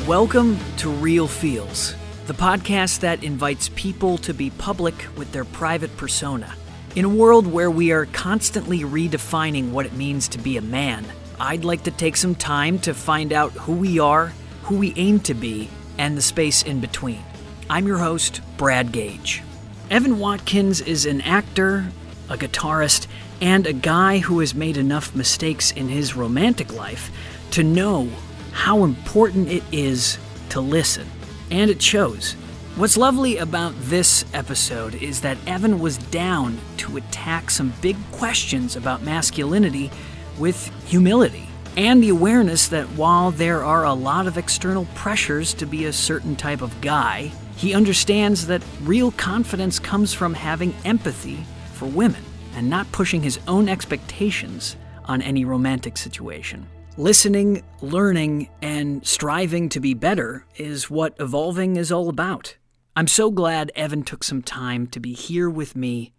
Welcome to Real Feels, the podcast that invites people to be public with their private persona. In a world where we are constantly redefining what it means to be a man, I'd like to take some time to find out who we are, who we aim to be, and the space in between. I'm your host, Brad Gage. Evan Watkins is an actor, a guitarist, and a guy who has made enough mistakes in his romantic life to know how important it is to listen. And it shows. What's lovely about this episode is that Evan was down to attack some big questions about masculinity with humility and the awareness that while there are a lot of external pressures to be a certain type of guy, he understands that real confidence comes from having empathy for women and not pushing his own expectations on any romantic situation. Listening, learning, and striving to be better is what evolving is all about. I'm so glad Evan took some time to be here with me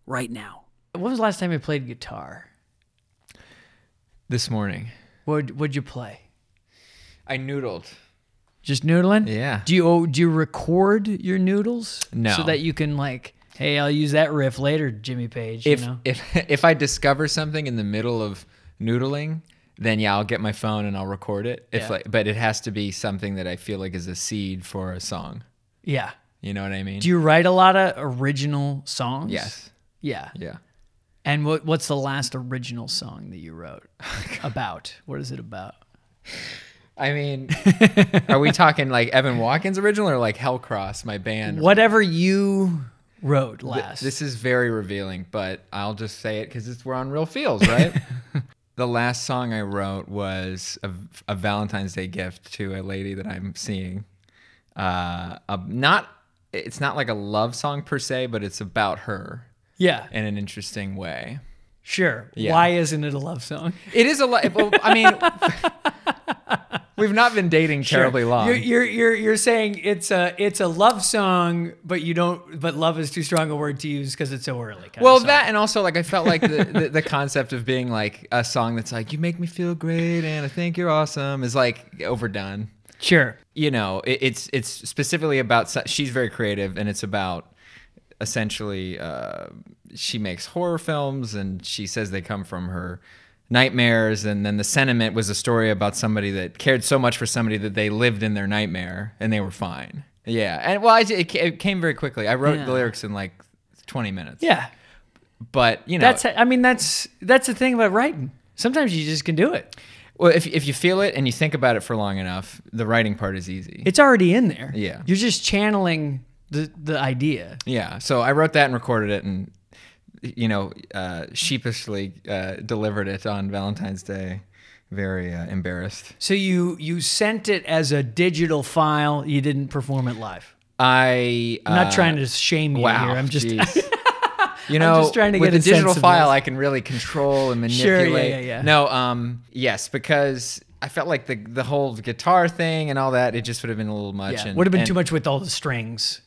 right now. When was the last time you played guitar? This morning. What'd you play? I noodled. Just noodling? Yeah. Do you record your noodles? No. So that you can hey, I'll use that riff later, Jimmy Page. If I discover something in the middle of noodling, then yeah, I'll get my phone and I'll record it. But it has to be something that I feel like is a seed for a song. Yeah. You know what I mean? Do you write a lot of original songs? Yes. Yeah. Yeah. And what's the last original song that you wrote about? What is it about? I mean, are we talking like Evan Watkins original or like Hellcross, my band? Whatever you wrote last. This is very revealing, but I'll just say it because we're on Real Feels, right? The last song I wrote was a Valentine's Day gift to a lady that I'm seeing. It's not like a love song per se, but it's about her. Yeah. In an interesting way. Sure. Yeah. Why isn't it a love song? It is a love. Well, I mean, we've not been dating terribly long. You're saying it's a love song, but you don't. But love is too strong a word to use because it's so early. Well, that and also I felt like the concept of being like a song that's like you make me feel great and I think you're awesome is like overdone. Sure. You know, it's specifically about. She's very creative and it's about essentially she makes horror films and she says they come from her nightmares, and then the sentiment was a story about somebody that cared so much for somebody that they lived in their nightmare and they were fine. Yeah, and well, it came very quickly. I wrote the lyrics in like 20 minutes. Yeah, but you know, that's the thing about writing. Sometimes you just can do it. Well, if you feel it and you think about it for long enough, the writing part is easy. It's already in there. Yeah, you're just channeling the idea. Yeah, so I wrote that and recorded it and. Sheepishly delivered it on Valentine's Day. Very embarrassed. So you sent it as a digital file. You didn't perform it live. I'm not trying to shame you here. I'm just, I'm just trying to with get a digital file, this. I can really control and manipulate. Sure, yeah. No, yes, because I felt like the whole guitar thing and all that, it just would have been a little much. Yeah, would have been too much with all the strings.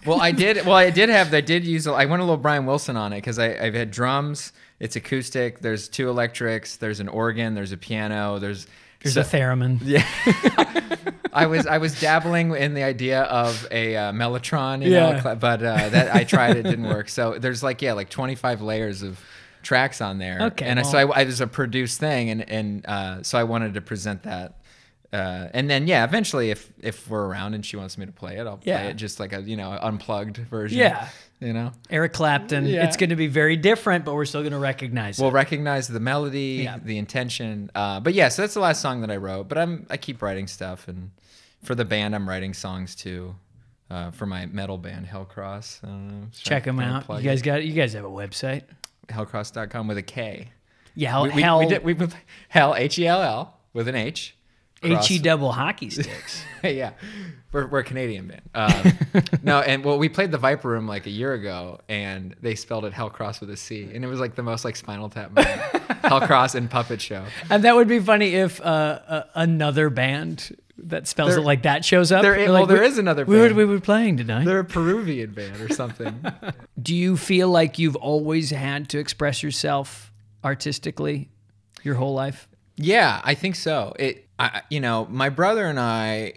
Well, I did use. I went a little Brian Wilson on it because I've had drums. It's acoustic. There's two electrics. There's an organ. There's a piano. There's a theremin. Yeah. I was dabbling in the idea of a mellotron, you know, but that I tried. It didn't work. So there's like 25 layers of tracks on there. Okay. And so I was a produced thing, and so I wanted to present that. And then eventually if we're around and she wants me to play it, I'll play it just like a unplugged version. Yeah. Eric Clapton. Yeah. It's going to be very different, but we're still going to recognize it. We'll recognize the melody, the intention. But so that's the last song that I wrote. But I keep writing stuff, and for the band I'm writing songs too. For my metal band Hellcross. I don't know. Check them out. You guys have a website? Hellcross.com with a K. Yeah, we did Hell Hell with an H. HE double hockey sticks. Yeah, we're a Canadian band. No, and we played the Viper Room like a year ago, and they spelled it Hellcross with a C, and it was like the most like Spinal Tap moment. Hellcross and Puppet Show. And that would be funny if another band that spells it like that shows up. There is another band. We were playing tonight. They're a Peruvian band or something. Do you feel like you've always had to express yourself artistically your whole life? Yeah, I think so. My brother and I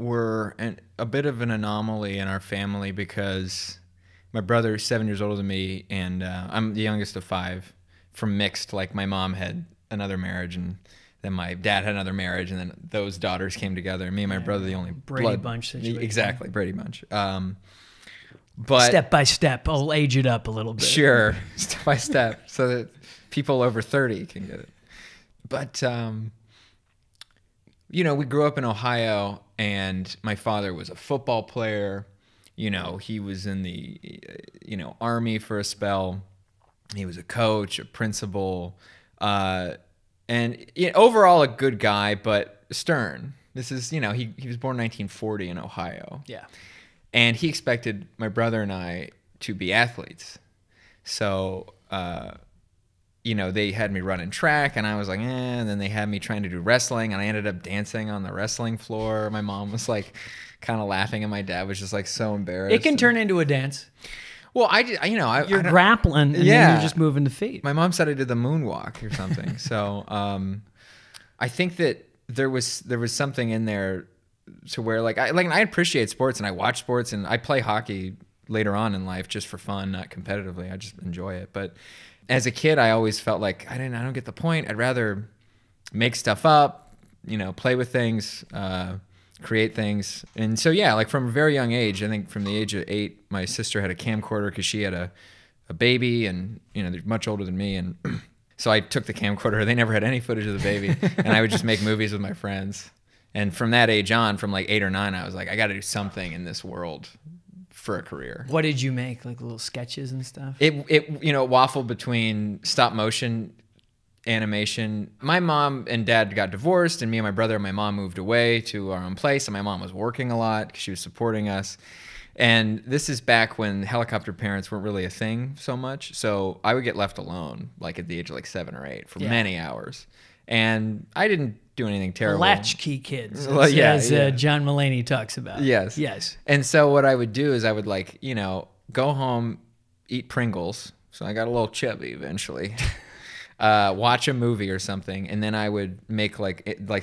were a bit of an anomaly in our family because my brother is 7 years older than me, and I'm the youngest of 5 from mixed. Like my mom had another marriage, and then my dad had another marriage, and then those daughters came together. And me and my brother, the only Brady Bunch situation. Exactly, Brady Bunch. But step by step, I'll age it up a little bit. Sure, step by step, so that people over 30 can get it. But you know, we grew up in Ohio, and my father was a football player. You know, he was in the Army for a spell. He was a coach, a principal, and overall a good guy, but stern. This is, he was born in 1940 in Ohio. Yeah. And he expected my brother and I to be athletes. So, they had me running track, and I was like, and then they had me trying to do wrestling, and I ended up dancing on the wrestling floor. My mom was like kind of laughing, and my dad was just like so embarrassed. It can turn into a dance. Well, you're grappling, and then you're just moving the feet. My mom said I did the moonwalk or something. So I think that there was something in there to where I appreciate sports, and I watch sports, and I play hockey later on in life just for fun, not competitively. I just enjoy it. But as a kid, I always felt like I don't get the point. I'd rather make stuff up, play with things, create things. And so, yeah, from a very young age, I think from the age of 8, my sister had a camcorder because she had a baby, and, they're much older than me. And so I took the camcorder. They never had any footage of the baby. And I would just make movies with my friends. And from that age on, from 8 or 9, I was like, I got to do something in this world for a career. What did you make? Like little sketches and stuff? It waffled between stop motion, animation. My mom and dad got divorced, and me and my brother and my mom moved away to our own place, and my mom was working a lot because she was supporting us. And this is back when helicopter parents weren't really a thing so much. So I would get left alone, at the age of 7 or 8 for many hours. And I didn't do anything terrible. Latchkey kids, as John Mulaney talks about. Yes. Yes. And so what I would do is I would go home, eat Pringles. So I got a little chubby eventually. Watch a movie or something, and then I would make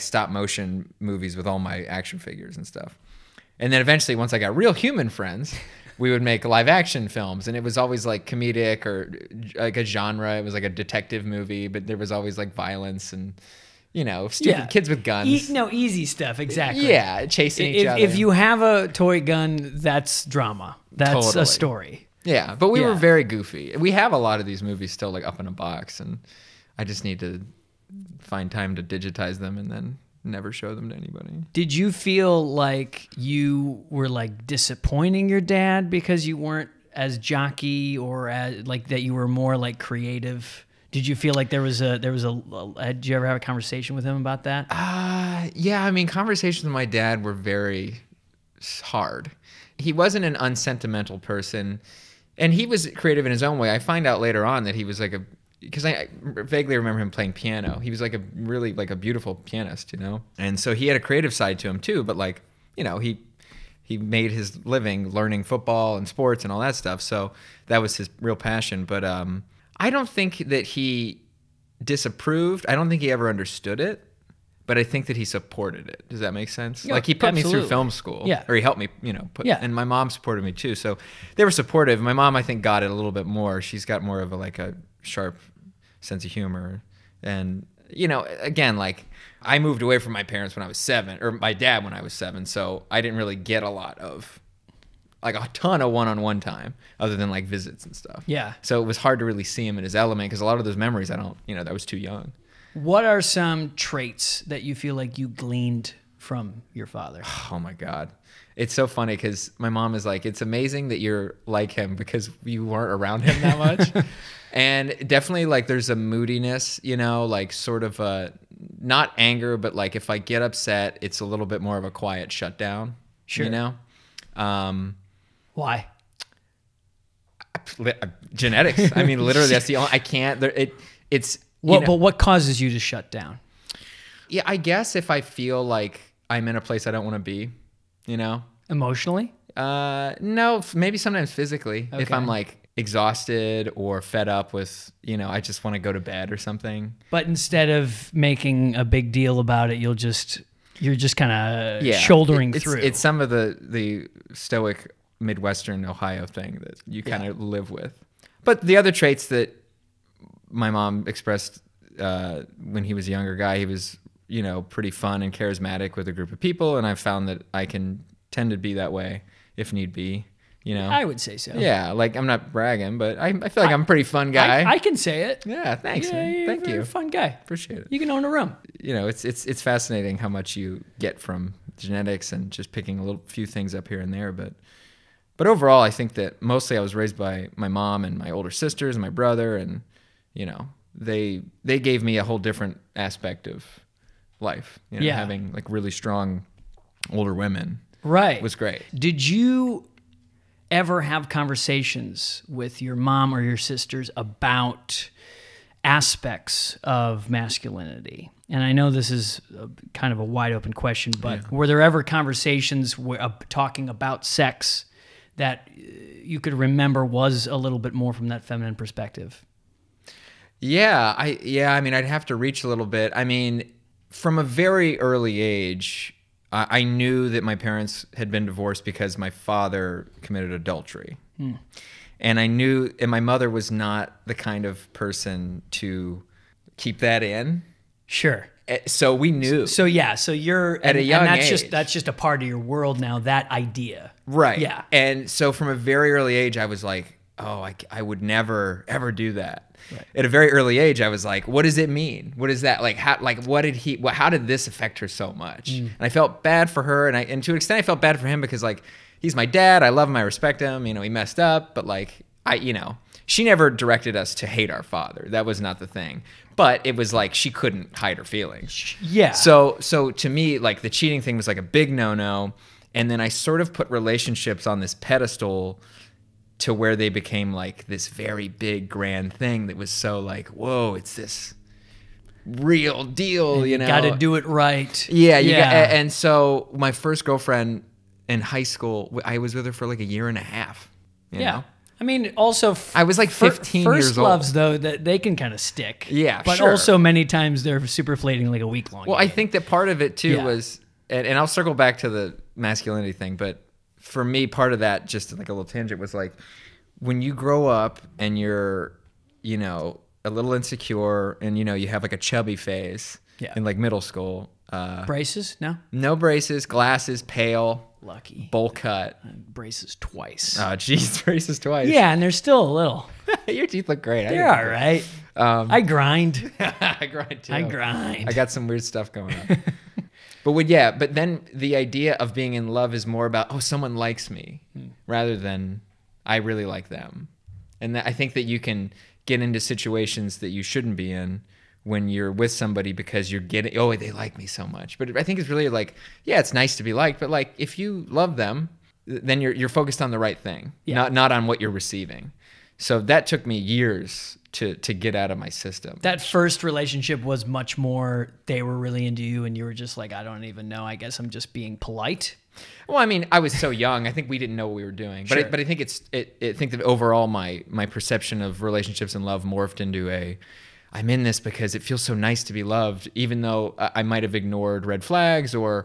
stop motion movies with all my action figures and stuff. And then eventually, once I got real human friends, we would make live action films, and it was always comedic or a genre. It was a detective movie, but there was always violence and stupid kids with guns. Easy stuff, exactly. Yeah, chasing each other. If you have a toy gun, that's drama. That's totally. A story. Yeah, but we were very goofy. We have a lot of these movies still up in a box, and I just need to find time to digitize them and then never show them to anybody. Did you feel like you were disappointing your dad because you weren't as jockey, or as that you were more creative? Did you feel like there was a did you ever have a conversation with him about that? Yeah, I mean, conversations with my dad were very hard. He wasn't an unsentimental person, and he was creative in his own way. I find out later on that he was because I vaguely remember him playing piano. He was a really a beautiful pianist, and so he had a creative side to him too. But he made his living learning football and sports and all that stuff. So that was his real passion. But I don't think that he disapproved. I don't think he ever understood it, but I think that he supported it. Does that make sense? Yeah, he put absolutely. me through film school. Yeah. Or he helped me, and my mom supported me too. So they were supportive. My mom, I think, got it a little bit more. She's got more of a sharp sense of humor. And, again, I moved away from my parents when I was 7, or my dad when I was 7. So I didn't really get a lot of a ton of one-on-one time other than visits and stuff. Yeah. So it was hard to really see him in his element because a lot of those memories I was too young. What are some traits that you feel like you gleaned from your father? Oh my God. It's so funny because my mom is it's amazing that you're like him because you weren't around him that much. And definitely there's a moodiness, sort of a, not anger, but if I get upset, it's a little bit more of a quiet shutdown. Sure. Why? Genetics. I mean, literally, that's the only. I can't. It's. But what causes you to shut down? Yeah, I guess if I feel like I'm in a place I don't want to be, Emotionally? No, maybe sometimes physically. Okay. If I'm exhausted or fed up with, I just want to go to bed or something. But instead of making a big deal about it, you'll just You're just kind of shouldering through. It's some of the stoic Midwestern Ohio thing that you kind of live with. But the other traits that my mom expressed when he was a younger guy, he was, pretty fun and charismatic with a group of people, and I've found that I can tend to be that way if need be. I would say so. Yeah, like I'm not bragging, but I feel like I'm a pretty fun guy. I can say it. Yeah, thanks. Man. Thank you. You're a fun guy. Appreciate it. You can own a room. It's fascinating how much you get from genetics and just picking a few things up here and there. But overall, I think that mostly I was raised by my mom and my older sisters and my brother, and they gave me a whole different aspect of life. Having like really strong older women. Right. Was great. Did you ever have conversations with your mom or your sisters about aspects of masculinity? And I know this is kind of a wide open question, but were there ever conversations talking about sex that you could remember was a little bit more from that feminine perspective? Yeah, I'd have to reach a little bit. I mean, from a very early age, I knew that my parents had been divorced because my father committed adultery. And I knew, and my mother was not the kind of person to keep that in. Sure. So we knew. So you're at a young age. That's just a part of your world now, that idea. Right. Yeah. And so from a very early age, I was like, oh, I would never, ever do that. Right. At a very early age, I was like, what does it mean? What is that? How did this affect her so much? And I felt bad for her. And to an extent, I felt bad for him because like, he's my dad. I love him. I respect him. He messed up, but like, she never directed us to hate our father. That was not the thing. But it was like, she couldn't hide her feelings. Yeah. So to me, like the cheating thing was like a big no-no. And then I sort of put relationships on this pedestal to where they became like this very big grand thing that was so like, whoa, it's this real deal, You got to do it right. Yeah, and so my first girlfriend in high school, I was with her for like a year and a half. You know? I mean, also, I was like 15 years old. First loves, though, that they can kind of stick. Yeah, but sure. also many times they're super fleeting, like a week long. Well, I think that part of it too was, and I'll circle back to the masculinity thing, but for me, part of that, just like a little tangent, was like when you grow up and you're, a little insecure, and you have like a chubby phase in like middle school. Braces? No braces, glasses, pale. Lucky. Bowl cut. Braces twice. Oh, geez, braces twice. Yeah, and they're still a little. Your teeth look great. They're all right. I grind. I grind too. I grind. I got some weird stuff going on. But then the idea of being in love is more about, oh, someone likes me, rather than I really like them. And I think that you can get into situations that you shouldn't be in when you're with somebody because you're getting, oh, they like me so much. But I think it's really like, yeah, it's nice to be liked, but like if you love them, then you're focused on the right thing, not on what you're receiving. So that took me years to get out of my system. That first relationship was much more, they were really into you and you were just like, I don't even know. I guess I'm just being polite. Well, I mean, I was so young. I think we didn't know what we were doing. But Sure. I think I think that overall my perception of relationships and love morphed into I'm in this because it feels so nice to be loved, even though I might have ignored red flags or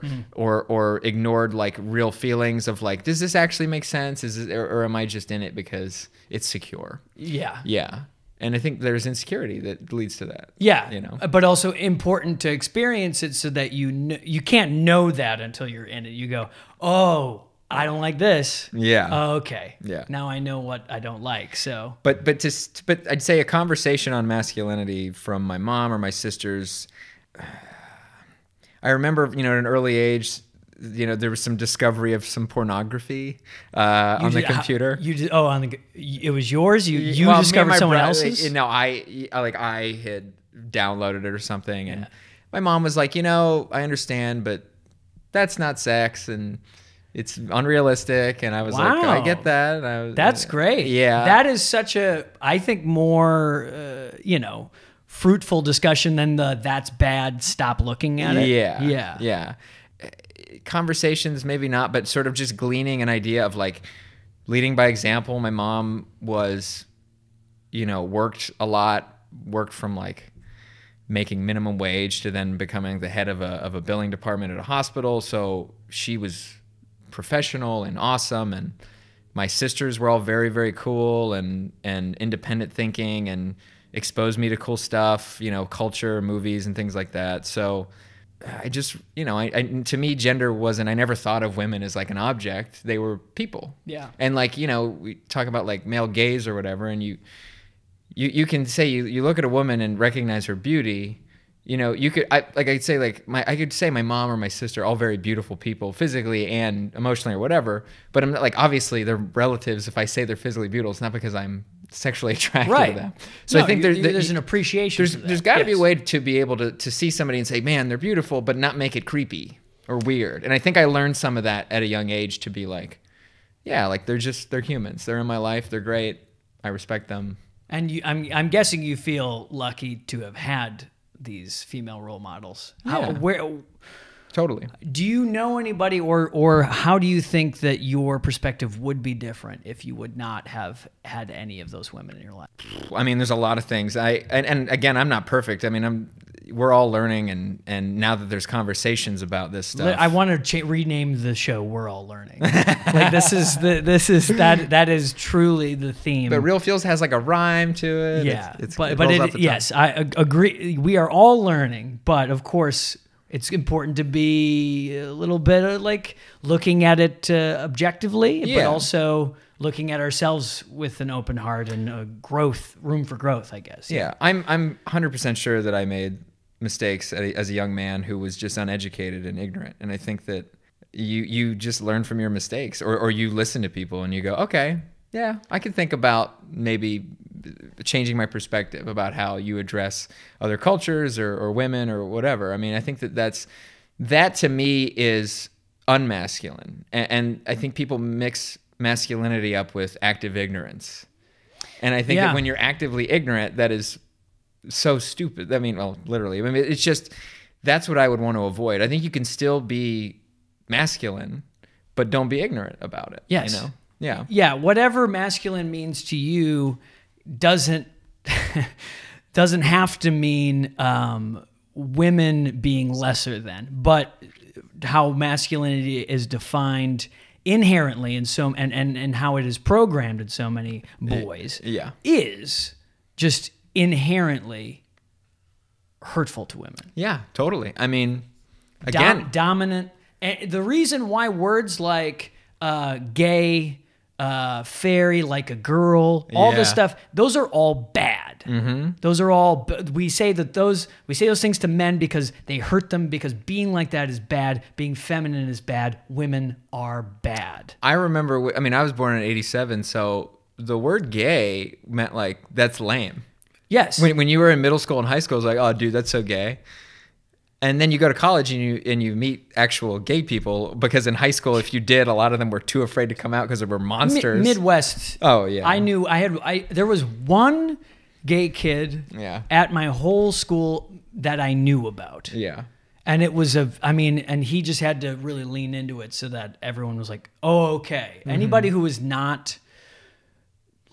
ignored like real feelings of like, does this actually make sense? Or am I just in it because it's secure? Yeah. Yeah. And I think there's insecurity that leads to that. Yeah. But also important to experience it so that you can't know that until you're in it. You go, oh, I don't like this. Yeah. Oh, okay. Yeah. Now I know what I don't like. So. But I'd say a conversation on masculinity from my mom or my sisters. I remember, at an early age, there was some discovery of some pornography on the computer. It was yours. You Well, discovered someone else's. No, I had downloaded it or something, and my mom was like, I understand, but that's not sex, and it's unrealistic. And I was like, I get that. That's great. Yeah, that is such a, I think, more fruitful discussion than that's bad, stop looking at it. Yeah. Conversations, maybe not, but sort of just gleaning an idea of like leading by example. My mom was, worked a lot, worked from like making minimum wage to then becoming the head of a billing department at a hospital. So she was professional and awesome, and my sisters were all very, very cool and independent thinking and exposed me to cool stuff, culture, movies, and things like that. So I just, to me, gender wasn't, I never thought of women as like an object. They were people. Yeah. And like, we talk about like male gaze or whatever, and you can say, you look at a woman and recognize her beauty. You could, I could say my mom or my sister, all very beautiful people physically and emotionally or whatever, but I'm not like, obviously they're relatives. If I say they're physically beautiful, it's not because I'm sexually attracted to them. So I think there's an appreciation. There's got to be a way to be able to see somebody and say, man, they're beautiful, but not make it creepy or weird. And I think I learned some of that at a young age to be like, yeah, like they're humans. They're in my life. They're great. I respect them. And I'm guessing you feel lucky to have had these female role models. Yeah. Totally. Do you know anybody, or how do you think that your perspective would be different if you would not have had any of those women in your life? I mean, there's a lot of things. And again, I'm not perfect. I mean, we're all learning, and now that there's conversations about this stuff, I want to rename the show "We're All Learning." Like that is truly the theme. But Real Feels has like a rhyme to it. Yeah, yes, I agree. We are all learning, but of course, it's important to be a little bit of like looking at it objectively, but also looking at ourselves with an open heart and room for growth, I guess. Yeah, I'm 100% sure that I made mistakes as a young man who was just uneducated and ignorant. And I think that you just learn from your mistakes, or you listen to people and you go, okay, yeah, I can think about maybe changing my perspective about how you address other cultures or women or whatever. I mean, I think that to me is unmasculine. And I think people mix masculinity up with active ignorance. And I think that when you're actively ignorant, that is so stupid. I mean, well, literally. I mean, it's just, that's what I would want to avoid. I think you can still be masculine, but don't be ignorant about it. Yes. Yeah. Yeah. Whatever masculine means to you doesn't have to mean women being lesser than, but how masculinity is defined inherently in and how it is programmed in so many boys is just inherently hurtful to women. Yeah, totally. I mean, again, dominant. And the reason why words like gay, fairy, like a girl, all this stuff, those are all bad. Mm-hmm. Those are all, we say those things to men because they hurt them, because being like that is bad. Being feminine is bad. Women are bad. I remember, I was born in 87, so the word gay meant like, that's lame. Yes. When you were in middle school and high school, it was like, oh, dude, that's so gay. And then you go to college and you meet actual gay people, because in high school, if you did, a lot of them were too afraid to come out because they were monsters. Midwest. Oh yeah. There was one gay kid at my whole school that I knew about. Yeah. And it was and he just had to really lean into it so that everyone was like, oh, okay. Mm-hmm. Anybody who was not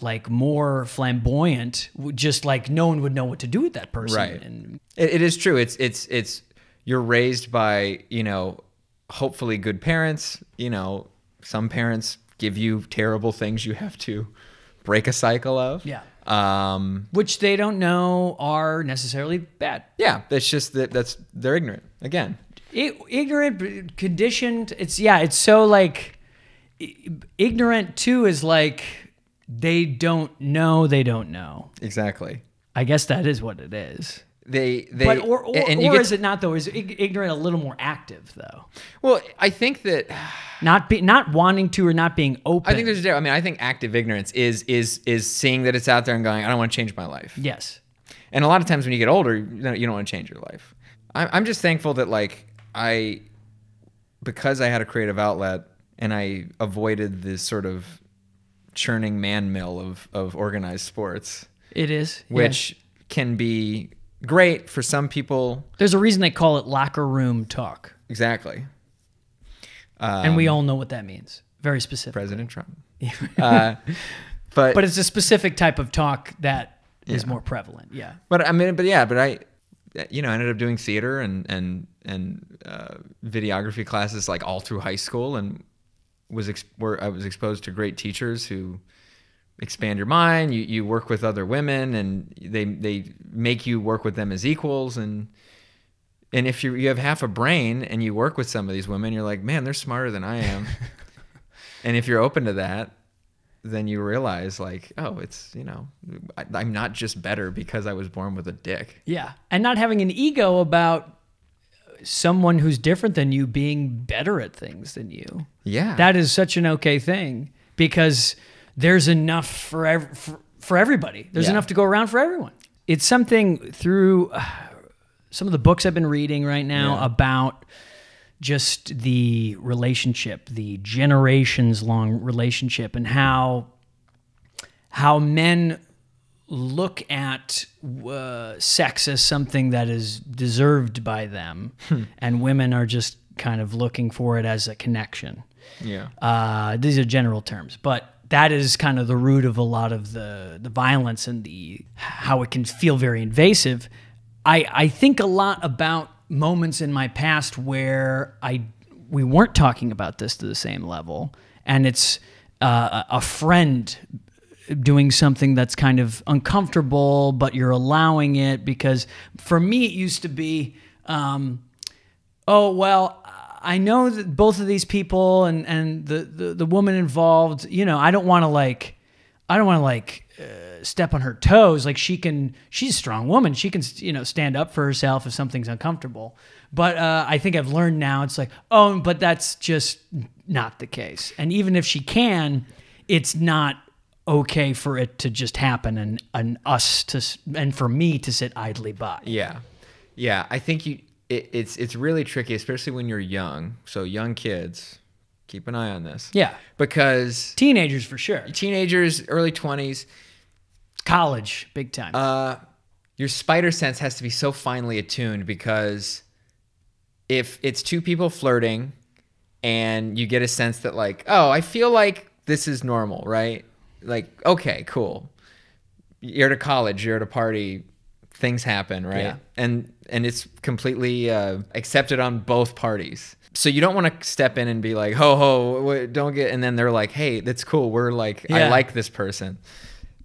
like more flamboyant, just like no one would know what to do with that person. Right. And it is true. It's you're raised by, hopefully good parents. Some parents give you terrible things you have to break a cycle of. Yeah. Which they don't know are necessarily bad. Yeah. That's just they're ignorant again. Ignorant, conditioned. It's so like ignorant too is like, they don't know. Exactly. I guess that is what it is. Or is it not though? Is ignorant a little more active though? Well, I think that not wanting to or not being open. I think there's. I think active ignorance is seeing that it's out there and going, I don't want to change my life. Yes. And a lot of times when you get older, you don't want to change your life. I'm just thankful that because I had a creative outlet and I avoided this sort of churning man mill of organized sports. It is. Which can be great for some people. There's a reason they call it locker room talk. Exactly. And we all know what that means. Very specific. President Trump. But it's a specific type of talk that is more prevalent. Yeah. you know, I ended up doing theater and videography classes like all through high school, and I was exposed to great teachers who expand your mind. You work with other women, and they make you work with them as equals. And if you have half a brain and you work with some of these women, you're like, man, they're smarter than I am. And if you're open to that, then you realize like, oh, it's, you know, I'm not just better because I was born with a dick. Yeah. And not having an ego about someone who's different than you being better at things than you. Yeah. That is such an okay thing, because there's enough for everybody. There's enough to go around for everyone. It's something through some of the books I've been reading right now about just the relationship, the generations-long relationship, and how men look at sex as something that is deserved by them, and women are just kind of looking for it as a connection. Yeah. These are general terms, but that is kind of the root of a lot of the violence and how it can feel very invasive. I think a lot about moments in my past where we weren't talking about this to the same level, and it's a friend doing something that's kind of uncomfortable, but you're allowing it, because for me it used to be, oh, well, I know that both of these people and the woman involved, you know, I don't want to step on her toes. Like she's a strong woman. She can, you know, stand up for herself if something's uncomfortable. But I think I've learned now, it's like, oh, but that's just not the case. And even if she can, it's not okay for it to just happen and for me to sit idly by. Yeah. Yeah. I think it's really tricky, especially when you're young. So young kids, keep an eye on this. Yeah. Because teenagers, for sure. Teenagers, early 20s. College, big time. Your spider sense has to be so finely attuned, because if it's two people flirting and you get a sense that like, oh, I feel like this is normal, right? Like, okay, cool. You're at a college, you're at a party, things happen, right? Yeah. And it's completely accepted on both parties. So you don't want to step in and be like, ho, don't get, and then they're like, hey, that's cool. We're like, I like this person.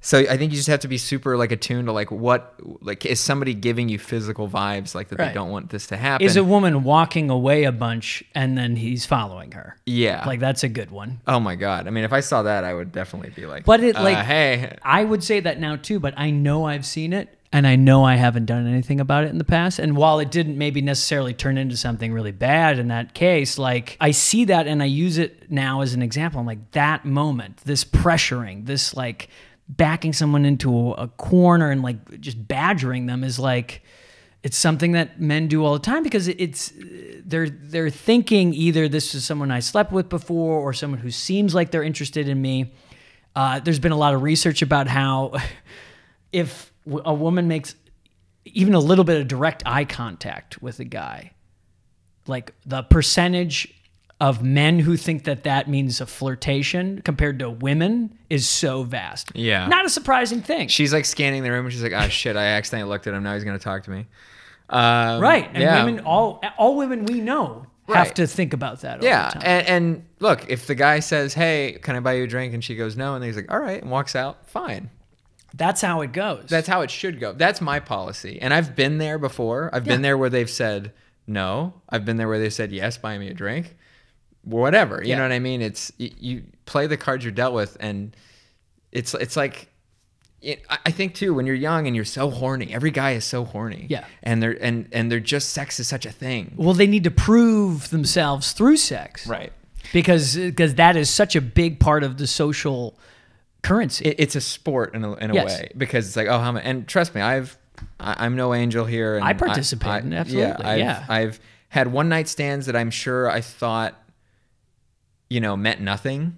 So I think you just have to be super like attuned to like is somebody giving you physical vibes like that they don't want this to happen? Is a woman walking away a bunch and then he's following her? Yeah. Like that's a good one. Oh my God. I mean, if I saw that, I would definitely be like, but hey. I would say that now too, but I know I've seen it and I know I haven't done anything about it in the past. And while it didn't maybe necessarily turn into something really bad in that case, like I see that and I use it now as an example. I'm like, that moment, this pressuring, this like backing someone into a corner and like just badgering them is like, it's something that men do all the time, because they're thinking either this is someone I slept with before or someone who seems like they're interested in me. There's been a lot of research about how if a woman makes even a little bit of direct eye contact with a guy, like the percentage of men who think that means a flirtation compared to women is so vast. Yeah. Not a surprising thing. She's like scanning the room and she's like, oh shit, I accidentally looked at him. Now he's going to talk to me. Right. And women, all women we know have to think about that all the time. And look, if the guy says, hey, can I buy you a drink? And she goes, no. And then he's like, all right. And walks out. Fine. That's how it goes. That's how it should go. That's my policy. And I've been there before. I've been there where they've said no. I've been there where they said, yes, buy me a drink. Whatever, you know what I mean? It's you play the cards you're dealt with, and it's like, I think too, when you're young and you're so horny, every guy is so horny, and they're just, sex is such a thing. Well, they need to prove themselves through sex, right? Because that is such a big part of the social currency. It's a sport in a way, because it's like, oh, how many? And trust me, I'm no angel here. And I participate in it, absolutely. I've had one night stands that I'm sure I thought, you know, meant nothing,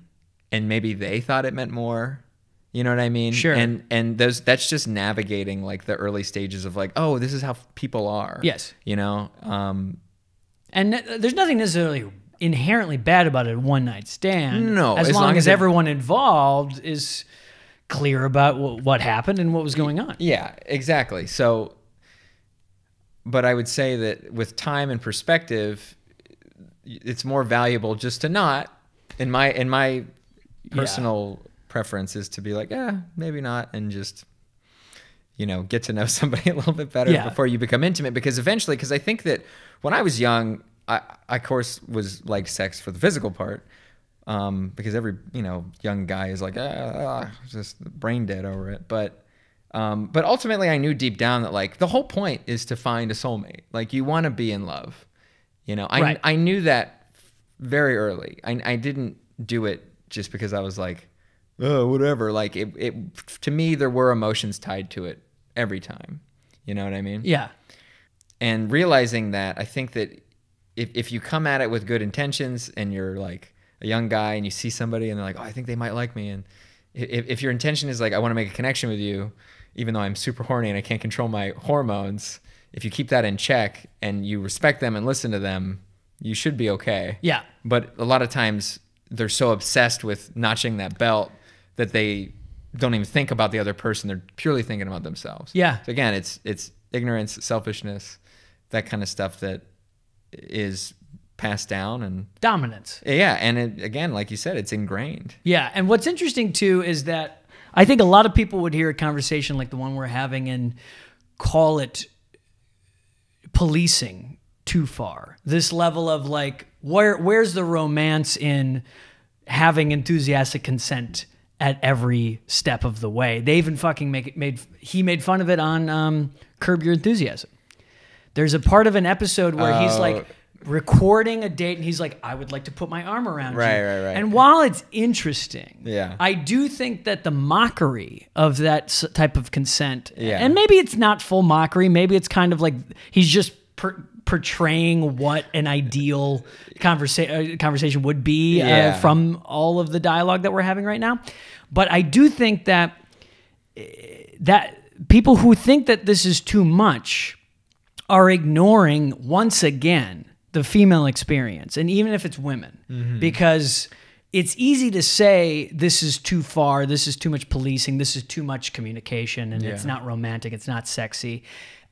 and maybe they thought it meant more. You know what I mean? Sure. And that's just navigating like the early stages of like, oh, this is how people are. Yes. You know? And there's nothing necessarily inherently bad about a one-night stand. No. As long as everyone involved is clear about what happened and what was going on. Yeah, exactly. So, but I would say that with time and perspective, it's more valuable just to not. In my personal preference is to be like, maybe not, and just, get to know somebody a little bit better before you become intimate. Because eventually, because I think that when I was young, I of course was like sex for the physical part, because every young guy is like just brain dead over it. But ultimately, I knew deep down that like the whole point is to find a soulmate. Like you want to be in love. I knew that very early. I didn't do it just because I was like, oh, whatever. Like it to me, there were emotions tied to it every time. You know what I mean? Yeah. And realizing that, I think that if you come at it with good intentions and you're like a young guy and you see somebody and they're like, oh, I think they might like me. And if your intention is like, I want to make a connection with you, even though I'm super horny and I can't control my hormones, if you keep that in check and you respect them and listen to them, you should be okay. Yeah. But a lot of times they're so obsessed with notching that belt that they don't even think about the other person. They're purely thinking about themselves. Yeah. So again, it's ignorance, selfishness, that kind of stuff that is passed down, and dominance. Yeah. And again, like you said, it's ingrained. Yeah. And what's interesting too is that I think a lot of people would hear a conversation like the one we're having and call it policing too far. This level of like, where's the romance in having enthusiastic consent at every step of the way? They even fucking he made fun of it on Curb Your Enthusiasm. There's a part of an episode where he's like recording a date and he's like, I would like to put my arm around you. Right. And while it's interesting, yeah, I do think that the mockery of that type of consent, and maybe it's not full mockery, maybe it's kind of like he's just portraying what an ideal conversation would be from all of the dialogue that we're having right now. But I do think that people who think that this is too much are ignoring, once again, the female experience, and even if it's women, because it's easy to say this is too far, this is too much policing, this is too much communication, and it's not romantic, it's not sexy.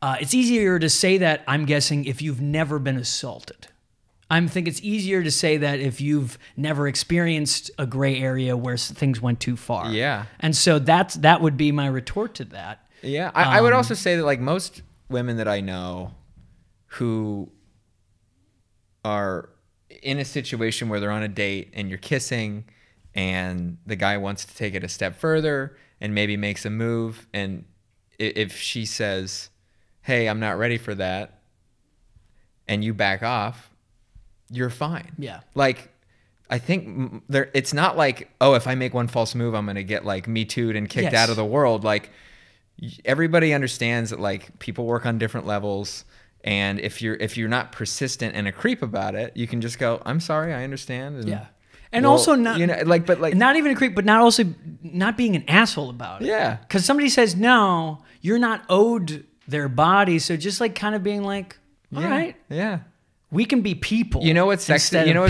It's easier to say that, I'm guessing, if you've never been assaulted. I think it's easier to say that if you've never experienced a gray area where things went too far. Yeah. And so that would be my retort to that. Yeah. I would also say that like most women that I know who are in a situation where they're on a date and you're kissing and the guy wants to take it a step further and maybe makes a move, and if she says, hey, I'm not ready for that, and you back off, you're fine. Yeah. Like, I think it's not like, oh, if I make one false move, I'm going to get like Me Too'd and kicked out of the world. Like, everybody understands that like people work on different levels. And if you're not persistent and a creep about it, you can just go, I'm sorry, I understand. And, and also not, but not even a creep, but not being an asshole about it. Yeah. Because somebody says, no, you're not owed their body. So just like kind of being like, all right. Yeah. We can be people. You know what's sexy? You know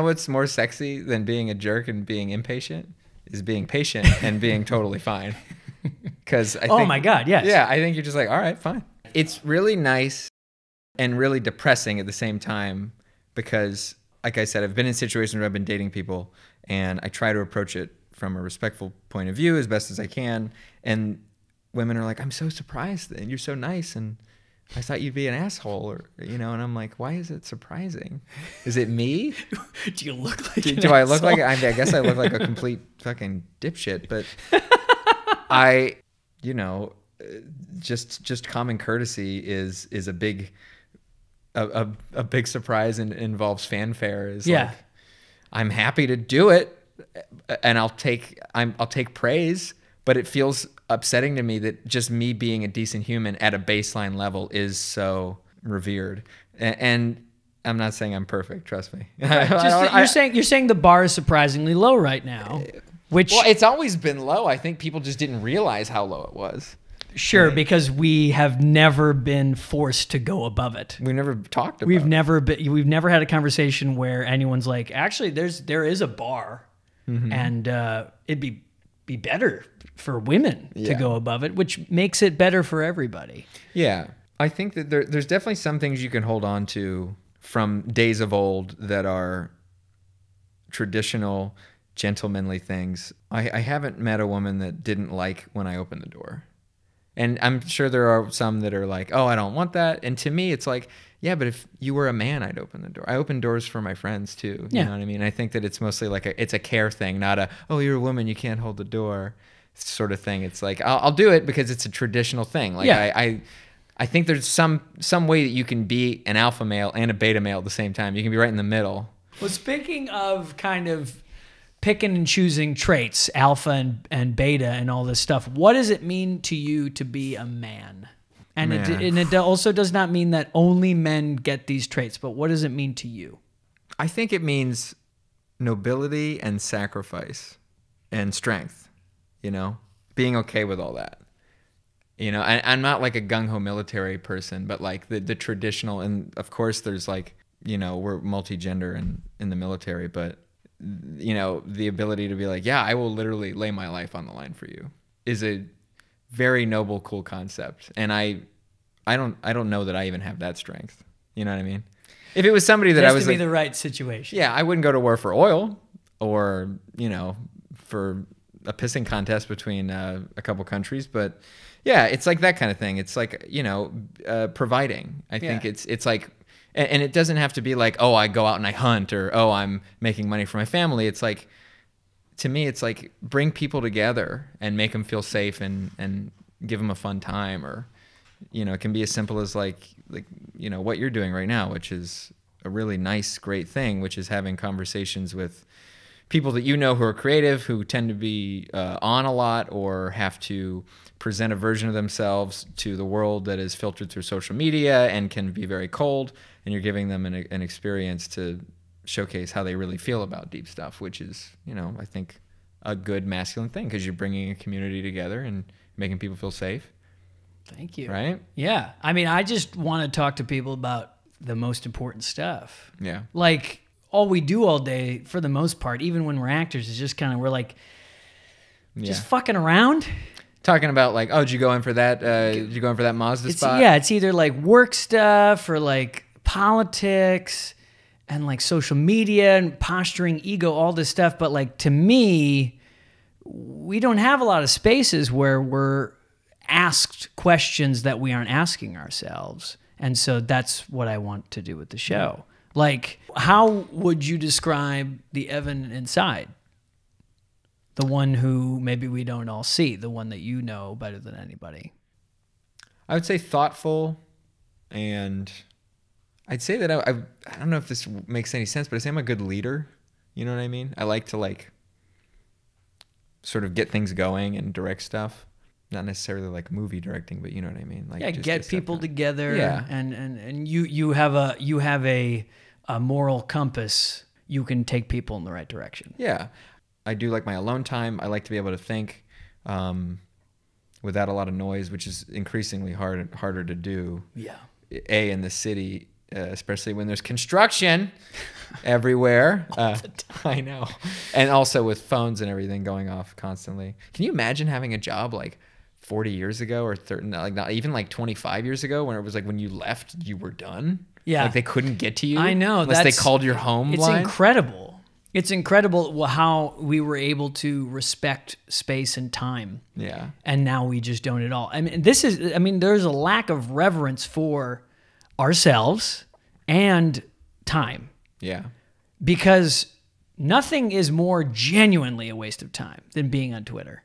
what's more sexy than being a jerk and being impatient is being patient and being totally fine. Because I think, oh my God, yes. Yeah, I think you're just like, all right, fine. It's really nice and really depressing at the same time because, like I said, I've been in situations where I've been dating people and I try to approach it from a respectful point of view as best as I can. And women are like, I'm so surprised and you're so nice and I thought you'd be an asshole, or and I'm like, why is it surprising? Is it me? Do you look like do I look like? I guess I look like a complete fucking dipshit, but just common courtesy is a big surprise and involves fanfare. Like, I'm happy to do it, and I'll take praise. But it feels upsetting to me that just me being a decent human at a baseline level is so revered. And I'm not saying I'm perfect, trust me. You're saying the bar is surprisingly low right now. Well, it's always been low. I think people just didn't realize how low it was. Sure, right. Because we have never been forced to go above it. We never talked about We've never had a conversation where anyone's like, actually, there is a bar, and it'd be better for women to go above it, which makes it better for everybody. Yeah. I think that there's definitely some things you can hold on to from days of old that are traditional, gentlemanly things. I haven't met a woman that didn't like when I opened the door. And I'm sure there are some that are like, oh, I don't want that. And to me, it's like, yeah, but if you were a man, I'd open the door. I open doors for my friends too. You know what I mean? I think that it's mostly like it's a care thing, not a, oh, you're a woman, you can't hold the door sort of thing. It's like, I'll do it because it's a traditional thing. Like I think there's some way that you can be an alpha male and a beta male at the same time. You can be right in the middle. Well, speaking of kind of picking and choosing traits, alpha and beta and all this stuff, what does it mean to you to be a man? And it also does not mean that only men get these traits, but what does it mean to you? I think it means nobility and sacrifice and strength, being okay with all that. I'm not like a gung-ho military person, but like the traditional, and of course there's like, we're multi-gender in the military, but the ability to be like, yeah, I will literally lay my life on the line for you is a very noble, cool concept. And I don't know that I even have that strength. You know what I mean? If it was somebody that I was to be like, the right situation. Yeah, I wouldn't go to war for oil or, for a pissing contest between a couple countries, but yeah, it's like that kind of thing. It's like, providing. I think it's like, and it doesn't have to be like, oh, I go out and I hunt, or, oh, I'm making money for my family. It's like, to me, it's like bring people together and make them feel safe and give them a fun time. Or, it can be as simple as like, what you're doing right now, which is a really nice, great thing, which is having conversations with people that who are creative, who tend to be on a lot or have to present a version of themselves to the world that is filtered through social media and can be very cold. And you're giving them an experience to showcase how they really feel about deep stuff, which is, I think a good masculine thing, because you're bringing a community together and making people feel safe. Thank you. Right? Yeah. I mean, I just want to talk to people about the most important stuff. Yeah. Like, all we do all day, for the most part, even when we're actors, is just kind of, we're like, just fucking around. Talking about like, oh, did you go in for that? Did you go in for that Mazda spot? Yeah, it's either like work stuff or like politics and like social media and posturing, ego, all this stuff. But like, to me, we don't have a lot of spaces where we're asked questions that we aren't asking ourselves. And so that's what I want to do with the show. Like, how would you describe the Evan inside? The one who maybe we don't all see, the one that you know better than anybody. I would say thoughtful, and I'd say that I don't know if this makes any sense, but I say I'm a good leader. You know what I mean? I like to like sort of get things going and direct stuff. Not necessarily like movie directing, but you know what I mean? Like, yeah, just get people together. Yeah. And you have a moral compass. You can take people in the right direction. Yeah. I do like my alone time. I like to be able to think without a lot of noise, which is increasingly harder to do. Yeah. In the city, especially when there's construction everywhere. I know. And also with phones and everything going off constantly. Can you imagine having a job like 40 years ago or 30, like not even like 25 years ago, when it was like when you left, you were done? Yeah. Like they couldn't get to you? I know. Unless they called your home It's line? incredible. It's incredible how we were able to respect space and time. Yeah. And now we just don't at all. I mean, there's a lack of reverence for ourselves and time. Yeah. Because nothing is more genuinely a waste of time than being on Twitter.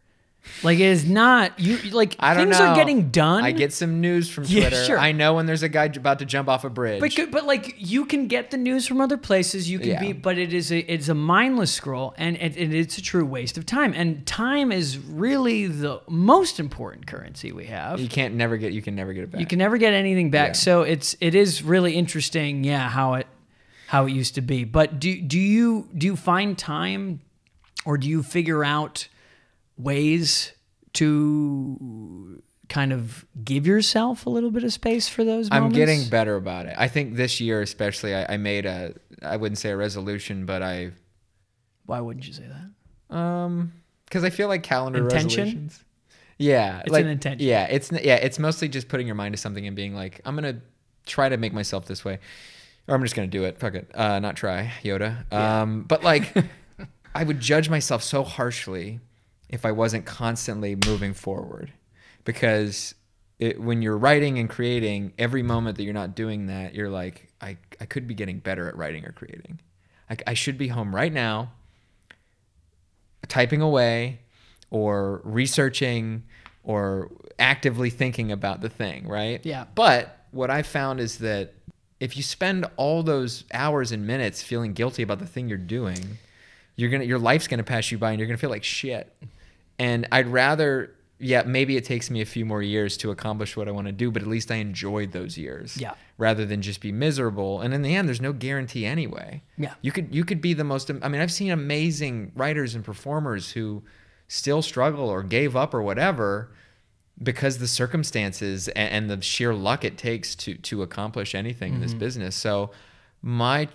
Like, it is not, I don't things know. are getting done. I get some news from Yeah, Twitter. sure. I know when there's a guy about to jump off a bridge. But like, you can get the news from other places. You can but it's a mindless scroll, and it's a true waste of time. And time is really the most important currency we have. You can never get it back. You can never get anything back. Yeah. So it is really interesting, how it used to be. But do you find time, or do you figure out ways to kind of give yourself a little bit of space for those moments? I'm getting better about it. I think this year especially, I made I wouldn't say a resolution, but Why wouldn't you say that? because I feel like calendar Intention? resolutions. Yeah, It's an intention. Yeah, it's mostly just putting your mind to something and being like, I'm gonna try to make myself this way, or I'm just gonna do it. Fuck it, not try, Yoda. But like, I would judge myself so harshly if I wasn't constantly moving forward, because when you're writing and creating, every moment that you're not doing that, you're like, I could be getting better at writing or creating. I should be home right now, typing away, or researching, or actively thinking about the thing, right? Yeah. But what I found is that if you spend all those hours and minutes feeling guilty about the thing you're doing, your life's gonna pass you by and you're gonna feel like shit. And I'd rather, maybe it takes me a few more years to accomplish what I want to do, but at least I enjoyed those years. Yeah. Rather than just be miserable. And in the end, there's no guarantee anyway. Yeah. You could be the most, I mean, I've seen amazing writers and performers who still struggle or gave up or whatever because the circumstances and the sheer luck it takes to accomplish anything in this business. So my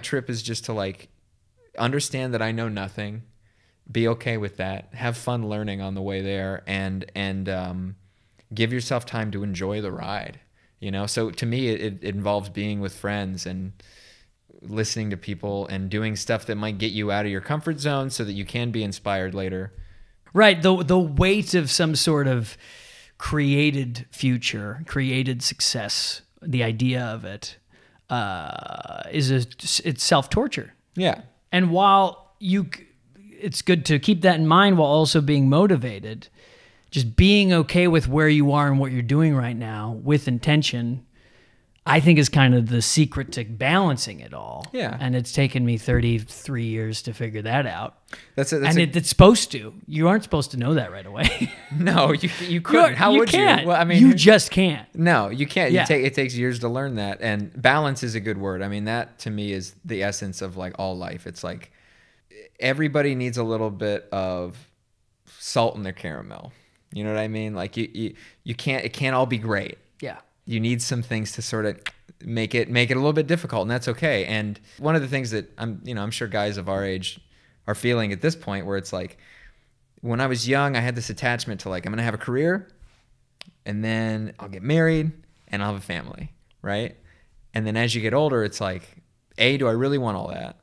trip is just to like understand that I know nothing, be okay with that, have fun learning on the way there, and give yourself time to enjoy the ride. You know, so to me, it involves being with friends and listening to people and doing stuff that might get you out of your comfort zone so that you can be inspired later. Right. The weight of some sort of created future, created success, the idea of it it's self-torture. Yeah. And while it's good to keep that in mind while also being motivated, just being okay with where you are and what you're doing right now with intention, I think is kind of the secret to balancing it all. Yeah. And it's taken me 33 years to figure that out. It's supposed to. You aren't supposed to know that right away. No, you couldn't. How would can't. you? Well, I mean, you just can't. No, you can't. Yeah. It takes years to learn that. And balance is a good word. I mean, that to me is the essence of like all life. It's like everybody needs a little bit of salt in their caramel. You know what I mean? Like you can't, it can't all be great. Yeah. You need some things to sort of make it a little bit difficult, and that's okay. And one of the things that I'm sure guys of our age are feeling at this point, where it's like, when I was young, I had this attachment to like, I'm going to have a career, and then I'll get married, and I'll have a family, right? And then as you get older, it's like, do I really want all that?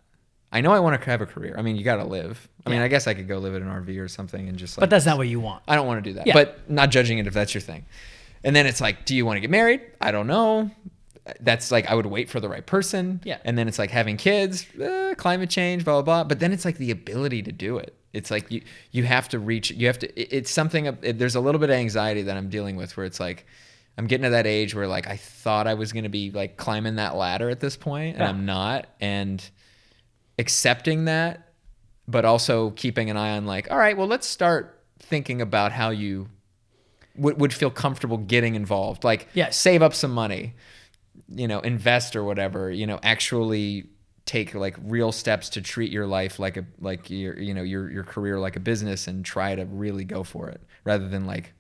I know I want to have a career. I mean, you got to live. I mean, I guess I could go live in an RV or something and just like... But that's not what you want. I don't want to do that. Yeah. But not judging it if that's your thing. And then it's like, do you want to get married? I don't know. That's like, I would wait for the right person. Yeah. And then it's like having kids, climate change, blah, blah, blah. But then it's like the ability to do it. It's like you have to reach, it's something, there's a little bit of anxiety that I'm dealing with where it's like, I'm getting to that age where like, I thought I was going to be like climbing that ladder at this point, and I'm not. And accepting that, but also keeping an eye on like, all right, well, let's start thinking about how you would feel comfortable getting involved. Like, save up some money, invest or whatever, actually take like real steps to treat your life like your career like a business, and try to really go for it rather than like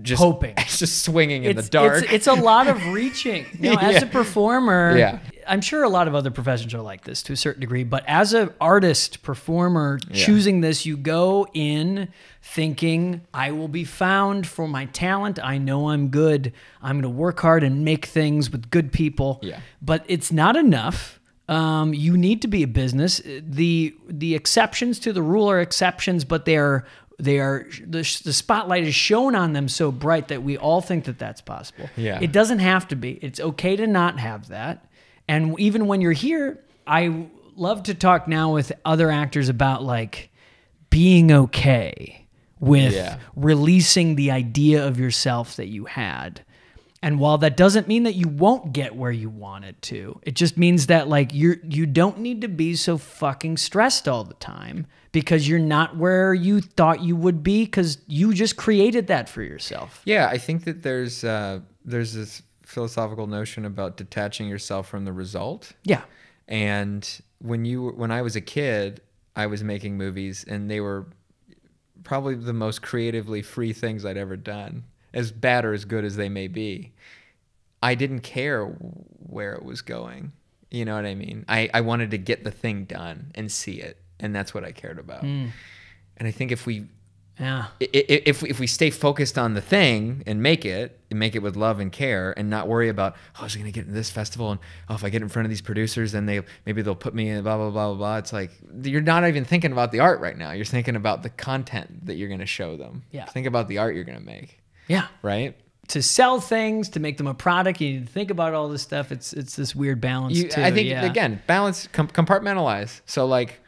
just hoping, just swinging in the dark. It's a lot of reaching. As a performer, I'm sure a lot of other professions are like this to a certain degree, but as an artist, performer, choosing this, you go in thinking, I will be found for my talent. I know I'm good. I'm going to work hard and make things with good people. Yeah. But it's not enough. You need to be a business. The exceptions to the rule are exceptions, but the spotlight is shown on them so bright that we all think that that's possible. Yeah. It doesn't have to be. It's okay to not have that. And even when you're here, I love to talk now with other actors about like being okay with releasing the idea of yourself that you had. And while that doesn't mean that you won't get where you want it to, it just means that like you don't need to be so fucking stressed all the time, because you're not where you thought you would be, because you just created that for yourself. Yeah, I think that there's this philosophical notion about detaching yourself from the result. Yeah. And when I was a kid, I was making movies, and they were probably the most creatively free things I'd ever done. As bad or as good as they may be, I didn't care where it was going. You know what I mean? I wanted to get the thing done and see it. And that's what I cared about. And I think if we Yeah. If we stay focused on the thing and make it with love and care, and not worry about, oh, I was going to get into this festival, and if I get in front of these producers, then maybe they'll put me in blah, blah, blah, blah, blah. It's like, you're not even thinking about the art right now. You're thinking about the content that you're going to show them. Yeah. Think about the art you're going to make. Yeah. Right? To sell things, to make them a product, you need to think about all this stuff. It's this weird balance too. I think, again, balance, compartmentalize. So like,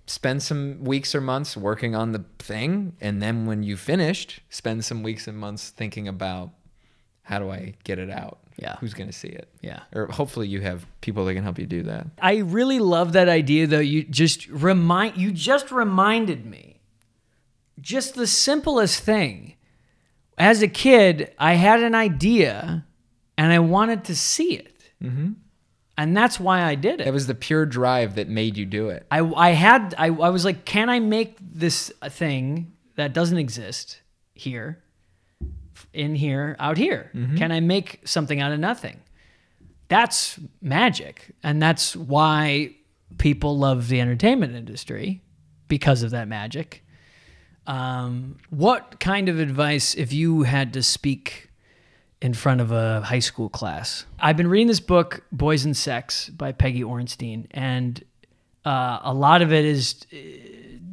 spend some weeks or months working on the thing, and then when you finished, spend some weeks and months thinking about, how do I get it out? Yeah. Who's going to see it? Yeah. Or hopefully you have people that can help you do that. I really love that idea, though. You just reminded me, just the simplest thing. As a kid, I had an idea and I wanted to see it. Mm-hmm. And that's why I did it. It was the pure drive that made you do it. I was like, can I make this a thing that doesn't exist here, in here, out here? Mm-hmm. Can I make something out of nothing? That's magic. And that's why people love the entertainment industry, because of that magic. What kind of advice, if you had to speak in front of a high school class? I've been reading this book, Boys and Sex, by Peggy Orenstein, and a lot of it is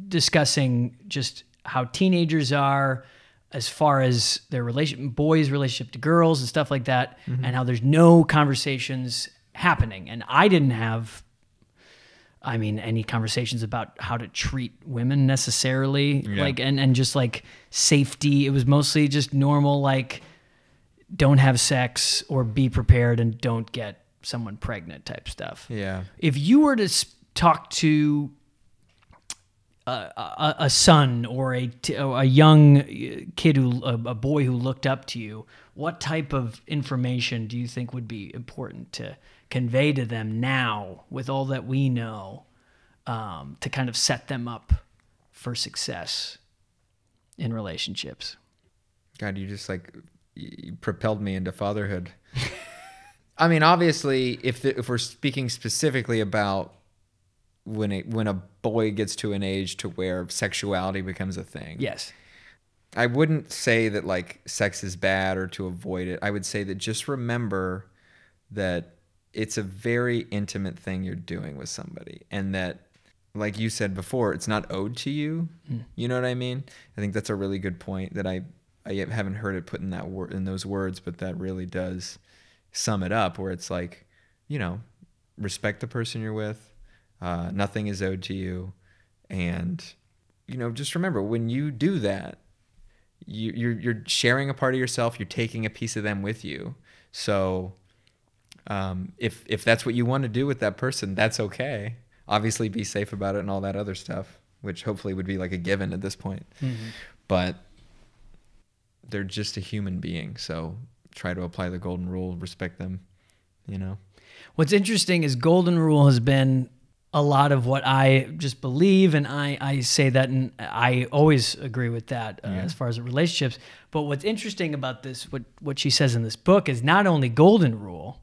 discussing just how teenagers are as far as their boys' relationship to girls and stuff like that, mm-hmm. and how there's no conversations happening. And I didn't have, any conversations about how to treat women necessarily, and just like safety. It was mostly just normal, like, don't have sex or be prepared and don't get someone pregnant type stuff. Yeah. If you were to talk to a son or a young kid, a boy who looked up to you, what type of information do you think would be important to convey to them now with all that we know, to kind of set them up for success in relationships? God, you just you propelled me into fatherhood. Obviously, if we're speaking specifically about when a boy gets to an age to where sexuality becomes a thing. Yes. I wouldn't say that like sex is bad or to avoid it. I would say that just remember that it's a very intimate thing you're doing with somebody, and that, like you said before, it's not owed to you. Mm. You know what I mean? I think that's a really good point that I haven't heard it put in in those words, but that really does sum it up, where it's like, respect the person you're with. Nothing is owed to you. And, just remember, when you do that, you're sharing a part of yourself. You're taking a piece of them with you. So if that's what you want to do with that person, that's okay. Obviously be safe about it and all that other stuff, which hopefully would be like a given at this point. Mm-hmm. But they're just a human being. So try to apply the golden rule, respect them, What's interesting is golden rule has been a lot of what I just believe, and I say that, and I always agree with that as far as relationships. But what's interesting about this, what she says in this book, is not only golden rule,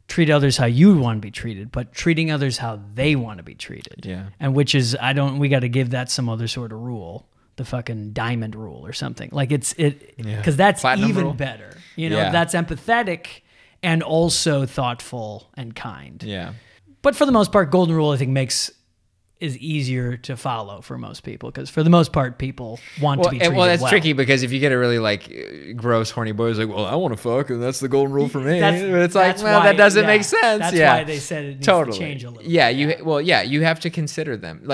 treat others how you want to be treated, but treating others how they want to be treated. Yeah. And which is, we got to give that some other sort of rule, the fucking diamond rule or something. Like because that's Platinum even rule. Better. That's empathetic and also thoughtful and kind. Yeah. But for the most part, golden rule, I think, is easier to follow for most people, because for the most part, people want to be treated well. That's tricky, because if you get a really gross, horny boy who's like, well, I want to fuck, and that's the golden rule for me. But it's like, well, that doesn't make sense. That's why they said it needs to change a little bit. You have to consider them.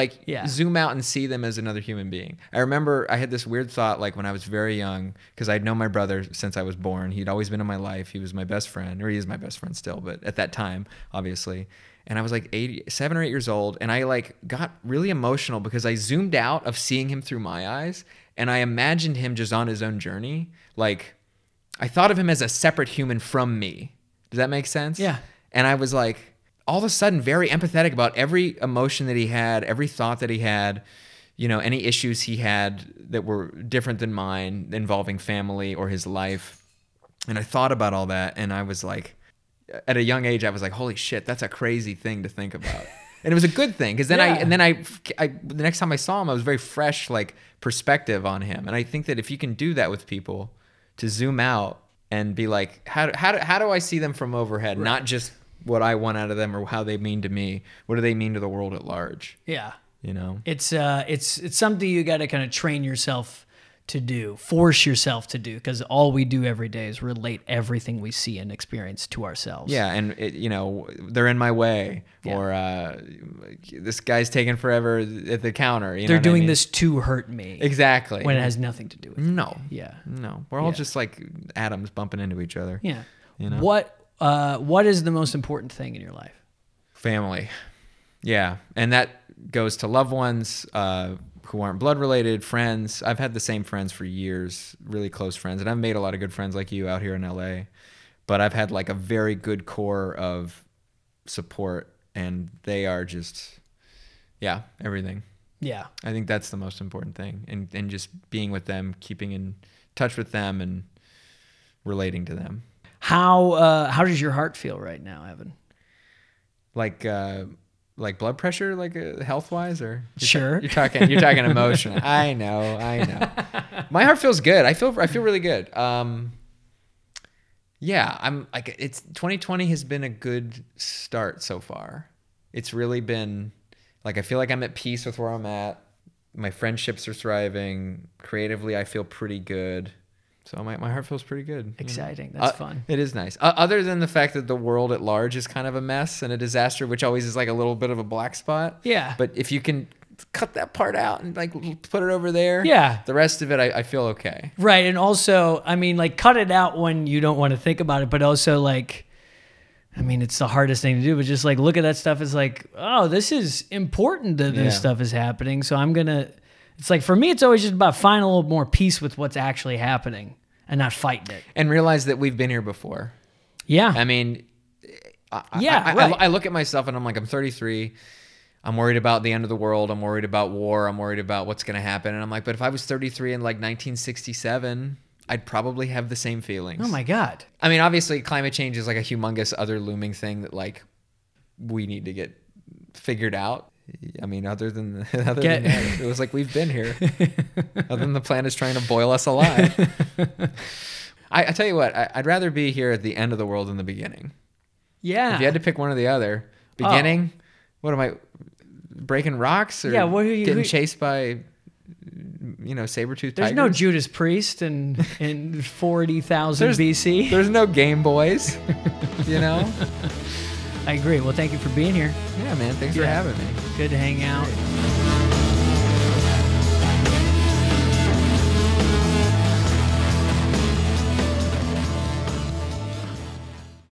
Zoom out and see them as another human being. I remember I had this weird thought, when I was very young, because I'd known my brother since I was born. He'd always been in my life. He was my best friend, or he is my best friend still, but at that time, obviously. And I was 7 or 8 years old, and I got really emotional because I zoomed out of seeing him through my eyes, and I imagined him just on his own journey. I thought of him as a separate human from me. Does that make sense? Yeah. And I was all of a sudden very empathetic about every emotion that he had, every thought that he had, any issues he had that were different than mine, involving family or his life. And I thought about all that, and I was at a young age, I was like, holy shit, that's a crazy thing to think about. And it was a good thing because then Yeah. the next time I saw him, I was very fresh, like perspective on him. And I think that if you can do that with people, to zoom out and be like, how do I see them from overhead, not just what I want out of them or how they mean to me. What do they mean to the world at large? Yeah. You know, It's something you got to kind of train yourself to do, force yourself to do, because all we do every day is relate everything we see and experience to ourselves. yeah. And they're in my way, or this guy's taking forever at the counter. You know They're what I doing mean? this to hurt me. Exactly. When it has nothing to do with No. me. Yeah. No. We're all just like atoms bumping into each other. Yeah. You know? What is the most important thing in your life? Family. Yeah. And that goes to loved ones who aren't blood related, friends. I've had the same friends for years, really close friends. And I've made a lot of good friends like you out here in LA. But I've had like a very good core of support, and they are just, everything. Yeah. I think that's the most important thing. And just being with them, keeping in touch with them and relating to them. How does your heart feel right now, Evan? Like blood pressure, like health wise, or Sure. You're talking emotion. I know. My heart feels good. I feel really good. Yeah, I'm like, 2020 has been a good start so far. It's really been like, I feel like I'm at peace with where I'm at. My friendships are thriving. Creatively, I feel pretty good. So my heart feels pretty good. Exciting. That's fun. It is nice. Other than the fact that the world at large is kind of a mess and a disaster, which always is like a little bit of a black spot. Yeah. But if you can cut that part out and like put it over there, Yeah. the rest of it, I feel okay. Right. And also, I mean, like, cut it out when you don't want to think about it, but also, like, I mean, it's the hardest thing to do, but just like look at that stuff as like, oh, this is important that this stuff is happening. So it's like, for me, it's always just about finding a little more peace with what's actually happening and not fighting it. And realize that we've been here before. Yeah. I mean, right. I look at myself and I'm like, I'm 33. I'm worried about the end of the world. I'm worried about war. I'm worried about what's going to happen. And I'm like, but if I was 33 in like 1967, I'd probably have the same feelings. Oh my God. I mean, obviously climate change is like a humongous other looming thing that like we need to get figured out. I mean, other than that, it was like, we've been here. Other than the planet's trying to boil us alive. I tell you what, I'd rather be here at the end of the world than the beginning. Yeah. If you had to pick one or the other, beginning, what am I, breaking rocks or getting chased by, saber-toothed tigers? There's no Judas Priest in 40,000 BC. There's no Game Boys, I agree. Well, thank you for being here. Yeah, man. Thanks for having me. Good to hang out.